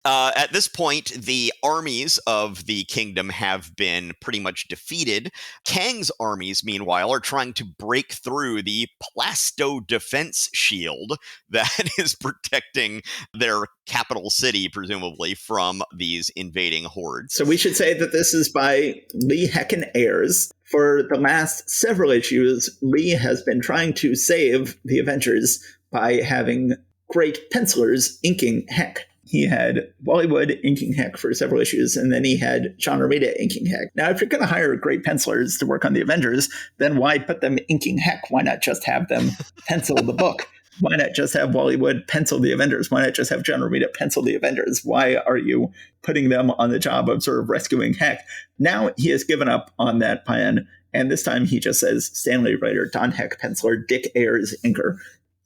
At this point, the armies of the kingdom have been pretty much defeated. Kang's armies, meanwhile, are trying to break through the Plasto defense shield that is protecting their capital city, presumably, from these invading hordes. So we should say that this is by Lee Hecken Ayers. For the last several issues, Lee has been trying to save the Avengers by having great pencilers inking Heck. He had Wally Wood inking Heck for several issues, and then he had John Romita inking Heck. Now, if you're going to hire great pencilers to work on the Avengers, then why put them inking Heck? Why not just have them pencil the book? Why not just have Wally Wood pencil the Avengers? Why not just have John Romita pencil the Avengers? Why are you putting them on the job of sort of rescuing Heck? Now he has given up on that plan, and this time he just says Stanley writer, Don Heck penciler, Dick Ayers inker.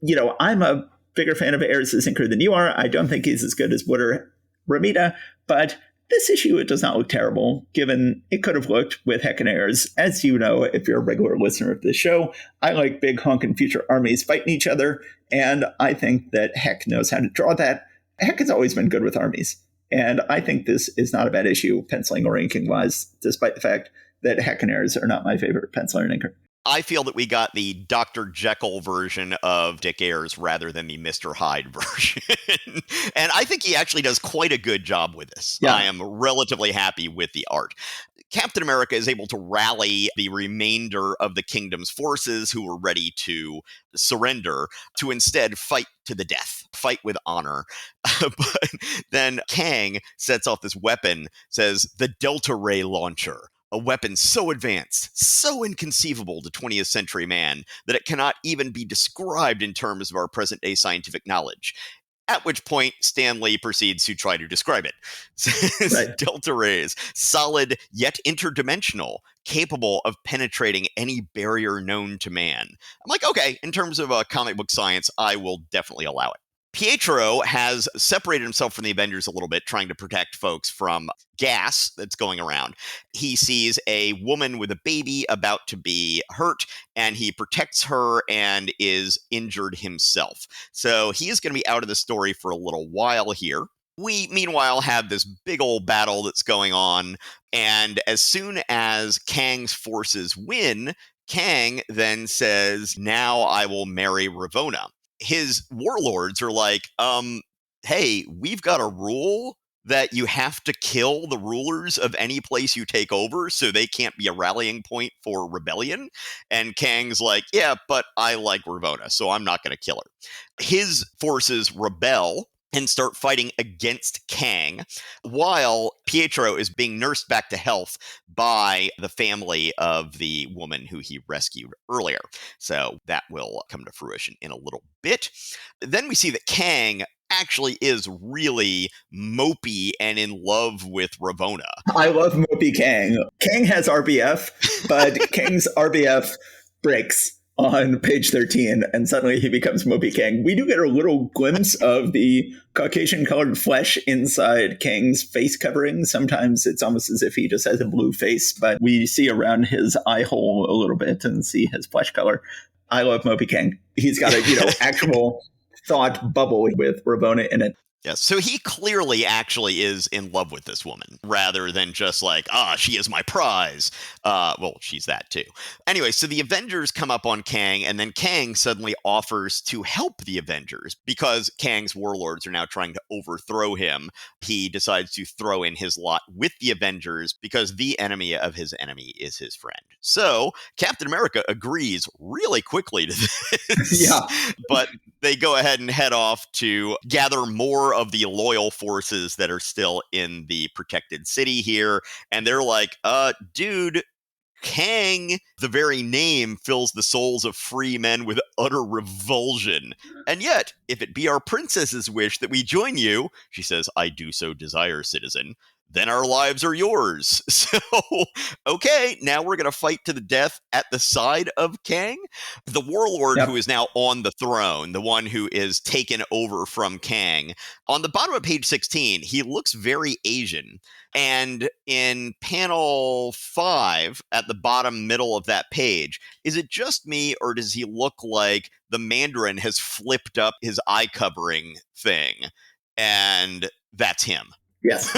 You know, I'm a bigger fan of Ayers' inker than you are. I don't think he's as good as Wood or Romita, but this issue, it does not look terrible, given it could have looked with Heck and Ayers. As you know, if you're a regular listener of this show, I like big honking future armies fighting each other, and I think that Heck knows how to draw that. Heck has always been good with armies, and I think this is not a bad issue, penciling or inking-wise, despite the fact that Heck and Ayers are not my favorite penciler and inker. I feel that we got the Dr. Jekyll version of Dick Ayers rather than the Mr. Hyde version. And I think he actually does quite a good job with this. Yeah. I am relatively happy with the art. Captain America is able to rally the remainder of the kingdom's forces who were ready to surrender to instead fight to the death, fight with honor. But then Kang sets off this weapon, says the Delta Ray launcher. A weapon so advanced, so inconceivable to 20th century man that it cannot even be described in terms of our present-day scientific knowledge. At which point, Stan Lee proceeds to try to describe it. Says right. Delta rays, solid yet interdimensional, capable of penetrating any barrier known to man. I'm like, okay, in terms of comic book science, I will definitely allow it. Pietro has separated himself from the Avengers a little bit, trying to protect folks from gas that's going around. He sees a woman with a baby about to be hurt, and he protects her and is injured himself. So he is going to be out of the story for a little while here. We, meanwhile, have this big old battle that's going on, and as soon as Kang's forces win, Kang then says, "Now I will marry Ravonna." His warlords are like, hey, we've got a rule that you have to kill the rulers of any place you take over so they can't be a rallying point for rebellion. And Kang's like, yeah, but I like Ravonna, so I'm not going to kill her. His forces rebel and start fighting against Kang, while Pietro is being nursed back to health by the family of the woman who he rescued earlier. So that will come to fruition in a little bit. Then we see that Kang actually is really mopey and in love with Ravonna. I love mopey Kang. Kang has RBF, but Kang's RBF breaks on page 13, and suddenly he becomes Mopey Kang. We do get a little glimpse of the Caucasian-colored flesh inside Kang's face covering. Sometimes it's almost as if he just has a blue face, but we see around his eye hole a little bit and see his flesh color. I love Mopey Kang. He's got a, actual thought bubble with Ravonna in it. Yes, so he clearly actually is in love with this woman, rather than just like, she is my prize. Well, she's that too. Anyway, so the Avengers come up on Kang, and then Kang suddenly offers to help the Avengers. Because Kang's warlords are now trying to overthrow him, he decides to throw in his lot with the Avengers, because the enemy of his enemy is his friend. So Captain America agrees really quickly to this. Yeah. But they go ahead and head off to gather more of the loyal forces that are still in the protected city here. And they're like, dude, Kang, the very name fills the souls of free men with utter revulsion. And yet, if it be our princess's wish that we join you, she says, I do so desire, citizen, then our lives are yours. So, okay, now we're going to fight to the death at the side of Kang. The warlord who is now on the throne, the one who is taken over from Kang, on the bottom of page 16, he looks very Asian. And in panel 5, at the bottom middle of that page, is it just me, or does he look like the Mandarin has flipped up his eye covering thing? And that's him. Yes.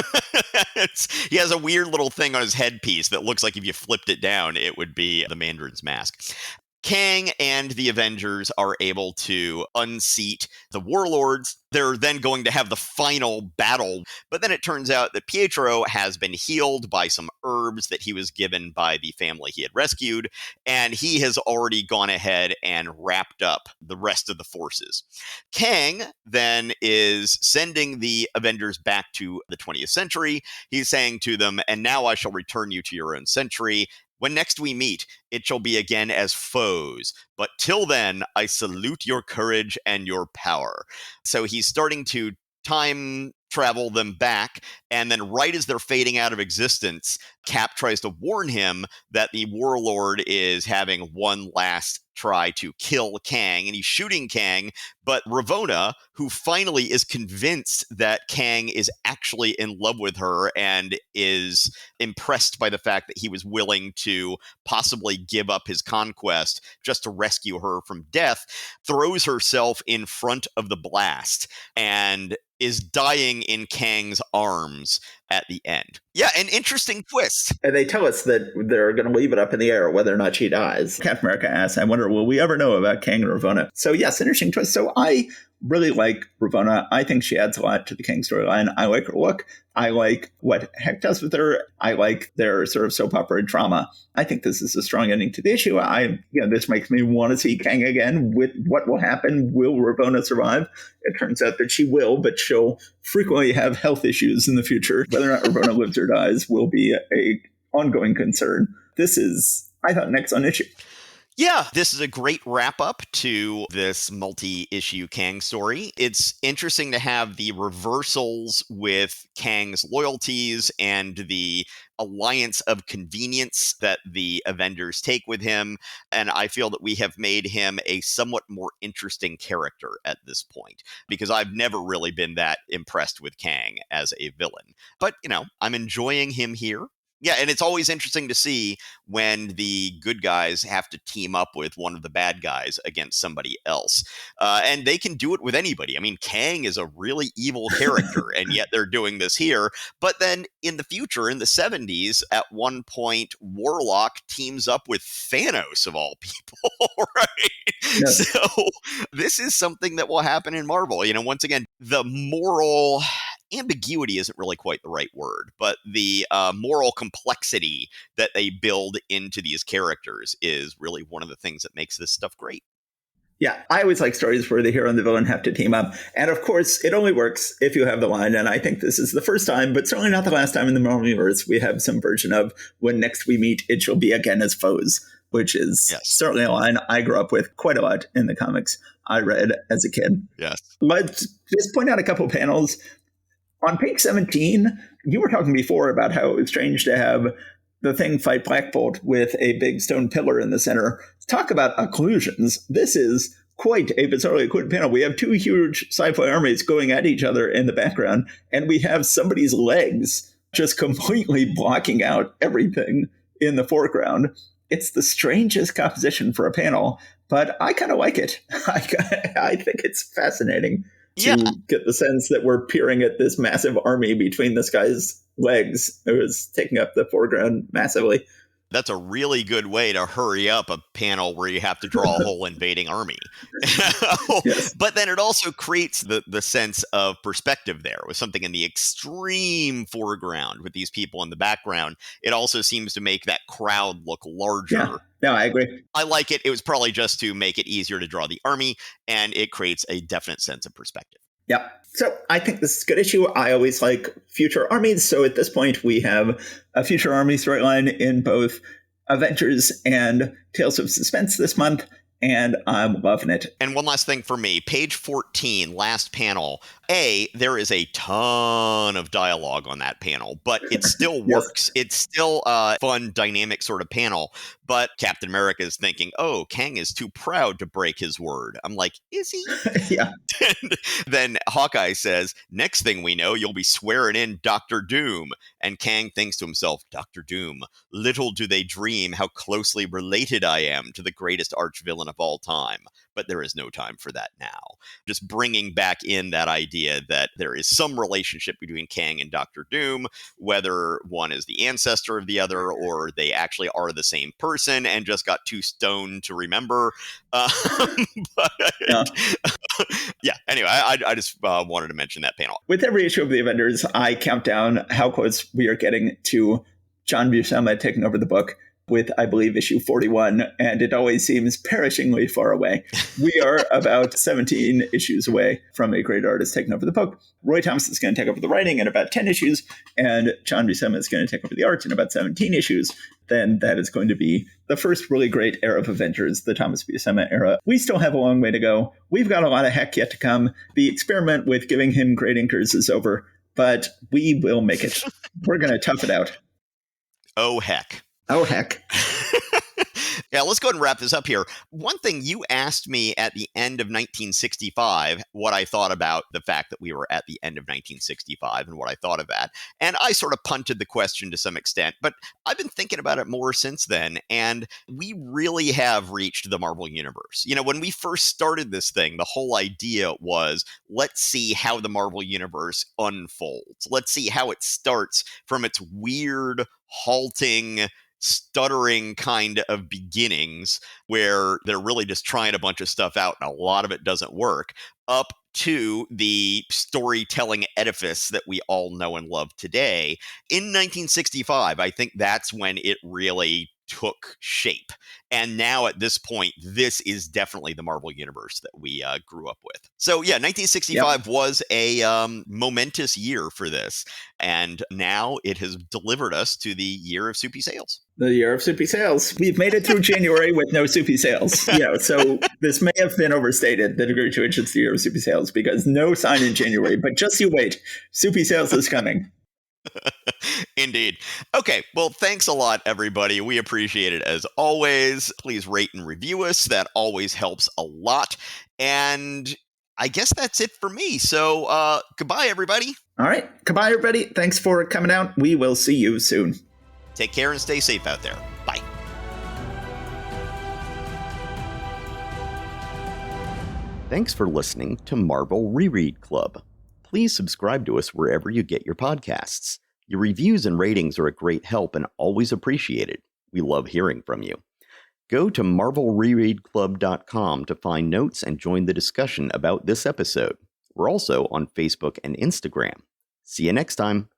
He has a weird little thing on his headpiece that looks like if you flipped it down, it would be the Mandarin's mask. Kang and the Avengers are able to unseat the warlords. They're then going to have the final battle. But then it turns out that Pietro has been healed by some herbs that he was given by the family he had rescued. And he has already gone ahead and wrapped up the rest of the forces. Kang then is sending the Avengers back to the 20th century. He's saying to them, and now I shall return you to your own century. When next we meet, it shall be again as foes. But till then, I salute your courage and your power. So he's starting to time travel them back, and then right as they're fading out of existence, Cap tries to warn him that the warlord is having one last try to kill Kang, and he's shooting Kang, but Ravonna, who finally is convinced that Kang is actually in love with her and is impressed by the fact that he was willing to possibly give up his conquest just to rescue her from death, throws herself in front of the blast and is dying in Kang's arms at the end. Yeah, an interesting twist. And they tell us that they're going to leave it up in the air whether or not she dies. Captain America asks, I wonder, will we ever know about Kang and Ravonna? So yes, interesting twist. So I really like Ravonna. I think she adds a lot to the Kang storyline. I like her look. I like what Heck does with her. I like their sort of soap opera drama. I think this is a strong ending to the issue. This makes me want to see Kang again. With what will happen? Will Ravonna survive? It turns out that she will, but she'll frequently have health issues in the future. Whether or not Ravonna lives or dies will be a ongoing concern. This is, I thought, next on issue. Yeah, this is a great wrap up to this multi-issue Kang story. It's interesting to have the reversals with Kang's loyalties and the alliance of convenience that the Avengers take with him. And I feel that we have made him a somewhat more interesting character at this point, because I've never really been that impressed with Kang as a villain. But, I'm enjoying him here. Yeah, and it's always interesting to see when the good guys have to team up with one of the bad guys against somebody else. And they can do it with anybody. I mean, Kang is a really evil character, and yet they're doing this here. But then in the future, in the 70s, at one point, Warlock teams up with Thanos, of all people, right? Yes. So this is something that will happen in Marvel. Once again, the moral ambiguity isn't really quite the right word, but the moral complexity that they build into these characters is really one of the things that makes this stuff great. Yeah, I always like stories where the hero and the villain have to team up. And of course, it only works if you have the line. And I think this is the first time, but certainly not the last time in the Marvel Universe, we have some version of when next we meet, it shall be again as foes, which is certainly a line I grew up with quite a lot in the comics I read as a kid. Yes. Let's just point out a couple panels. On page 17, you were talking before about how it was strange to have the Thing fight Black Bolt with a big stone pillar in the center. Talk about occlusions. This is quite a bizarrely occluded panel. We have two huge sci-fi armies going at each other in the background, and we have somebody's legs just completely blocking out everything in the foreground. It's the strangest composition for a panel, but I kind of like it. I think it's fascinating to get the sense that we're peering at this massive army between this guy's legs who is taking up the foreground massively. That's a really good way to hurry up a panel where you have to draw a whole invading army. Yes. But then it also creates the sense of perspective there with something in the extreme foreground with these people in the background. It also seems to make that crowd look larger. Yeah. No, I agree. I like it. It was probably just to make it easier to draw the army, and it creates a definite sense of perspective. Yeah. So I think this is a good issue. I always like future armies. So at this point, we have a future army storyline in both Avengers and Tales of Suspense this month, and I'm loving it. And one last thing for me, page 14, last panel. There is a ton of dialogue on that panel, but it still works. Yes. It's still a fun, dynamic sort of panel. But Captain America is thinking, oh, Kang is too proud to break his word. I'm like, is he? Yeah. And then Hawkeye says, next thing we know, you'll be swearing in Dr. Doom. And Kang thinks to himself, Dr. Doom, little do they dream how closely related I am to the greatest arch-villain of all time. But there is no time for that now. Just bringing back in that idea that there is some relationship between Kang and Dr. Doom, whether one is the ancestor of the other or they actually are the same person and just got too stoned to remember. Anyway, I just wanted to mention that panel. With every issue of the Avengers, I count down how close we are getting to John Buscema taking over the book with, I believe, issue 41, and it always seems perishingly far away. We are about 17 issues away from a great artist taking over the book. Roy Thomas is going to take over the writing in about 10 issues, and John Buscema is going to take over the art in about 17 issues. Then that is going to be the first really great era of Avengers, the Thomas Buscema era. We still have a long way to go. We've got a lot of heck yet to come. The experiment with giving him great inkers is over, but we will make it. We're going to tough it out. Oh, heck. Oh, heck. Yeah, let's go ahead and wrap this up here. One thing you asked me at the end of 1965, what I thought about the fact that we were at the end of 1965 and what I thought of that. And I sort of punted the question to some extent, but I've been thinking about it more since then. And we really have reached the Marvel Universe. When we first started this thing, the whole idea was, let's see how the Marvel Universe unfolds. Let's see how it starts from its weird, halting, stuttering kind of beginnings where they're really just trying a bunch of stuff out and a lot of it doesn't work, up to the storytelling edifice that we all know and love today. In 1965, I think that's when it really took shape. And now at this point, this is definitely the Marvel Universe that we grew up with. So yeah, 1965 was a momentous year for this. And now it has delivered us to the year of Soupy sales. The year of Soupy sales. We've made it through January with no Soupy sales. Yeah, so this may have been overstated, the degree to which it's the year of Soupy sales, because no sign in January. But just you wait. Soupy sales is coming. Indeed. Okay. Well, thanks a lot, everybody. We appreciate it as always. Please rate and review us. That always helps a lot. And I guess that's it for me. So goodbye, everybody. All right. Goodbye, everybody. Thanks for coming out. We will see you soon. Take care and stay safe out there. Bye. Thanks for listening to Marvel Reread Club. Please subscribe to us wherever you get your podcasts. Your reviews and ratings are a great help and always appreciated. We love hearing from you. Go to marvelrereadclub.com to find notes and join the discussion about this episode. We're also on Facebook and Instagram. See you next time.